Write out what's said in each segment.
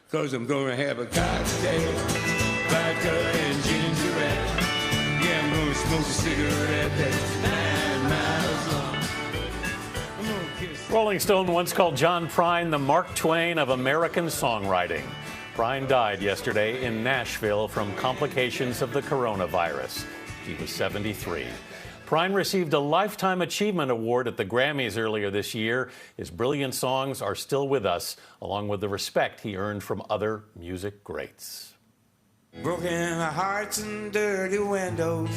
'cause I'm gonna have a cocktail, vodka and ginger ale. Yeah, I'm gonna smoke a cigarette that's 9 miles long. I'm gonna kiss. Rolling Stone once called John Prine the Mark Twain of American songwriting. Prine died yesterday in Nashville from complications of the coronavirus. He was 73. Prine received a Lifetime Achievement Award at the Grammys earlier this year. His brilliant songs are still with us, along with the respect he earned from other music greats. Broken hearts and dirty windows.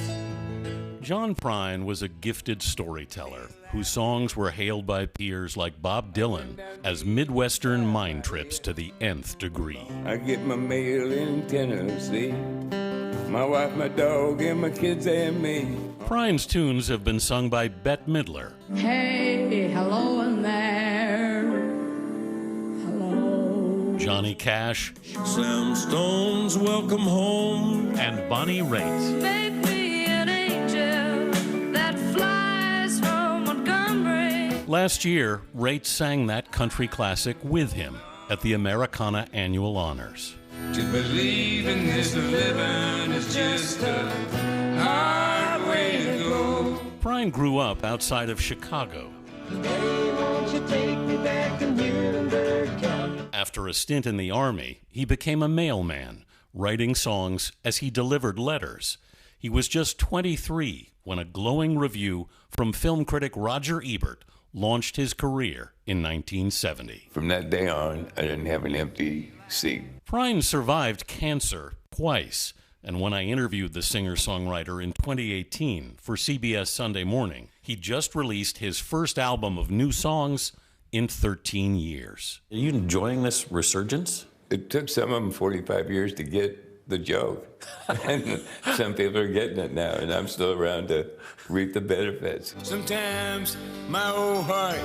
John Prine was a gifted storyteller whose songs were hailed by peers like Bob Dylan as Midwestern mind trips to the nth degree. I get my mail in Tennessee. My wife, my dog, and my kids and me. Prine's tunes have been sung by Bette Midler. Hey, hello in there. Hello. Johnny Cash. Sam Stone's Welcome Home. And Bonnie Raitt. Make me an angel that flies from Montgomery. Last year, Raitt sang that country classic with him at the Americana Annual Honors. To believe in this living is just a hard way to go. Prine grew up outside of Chicago. Hey, won't you take me back to Muhlenberg County? After a stint in the Army, he became a mailman, writing songs as he delivered letters. He was just 23 when a glowing review from film critic Roger Ebert launched his career in 1970. From that day on, I didn't have an empty seat. Prine survived cancer twice, and when I interviewed the singer-songwriter in 2018 for CBS Sunday Morning, he just released his first album of new songs in 13 years. Are you enjoying this resurgence? It took some of them 45 years to get the joke. And some people are getting it now, and I'm still around to reap the benefits. Sometimes my old heart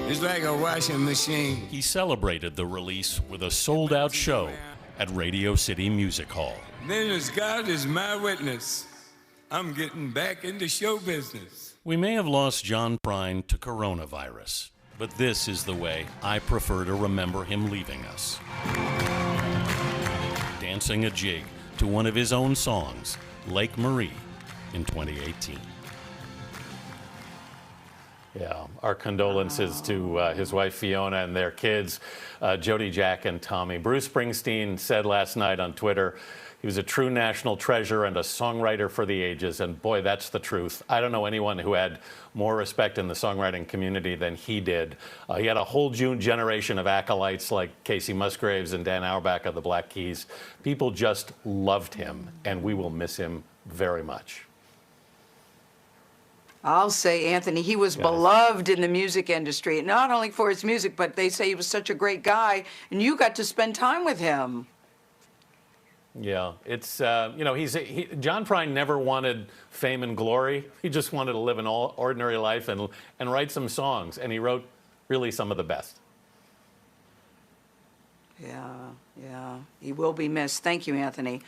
is like a washing machine. He celebrated the release with a sold-out show at Radio City Music Hall. Then as God is my witness, I'm getting back into show business. We may have lost John Prine to coronavirus, but this is the way I prefer to remember him leaving us. Dancing a jig to one of his own songs, Lake Marie, in 2018. Yeah, our condolences to his wife Fiona and their kids, Jody, Jack, and Tommy. Bruce Springsteen said last night on Twitter, he was a true national treasure and a songwriter for the ages, and boy, that's the truth. I don't know anyone who had more respect in the songwriting community than he did. He had a whole generation of acolytes like Casey Musgraves and Dan Auerbach of the Black Keys. People just loved him, and we will miss him very much. I'll say, Anthony, he was beloved in the music industry, not only for his music, but they say he was such a great guy, and you got to spend time with him. Yeah, it's, John Prine never wanted fame and glory. He just wanted to live an ordinary life and write some songs, and he wrote really some of the best. Yeah, he will be missed. Thank you, Anthony.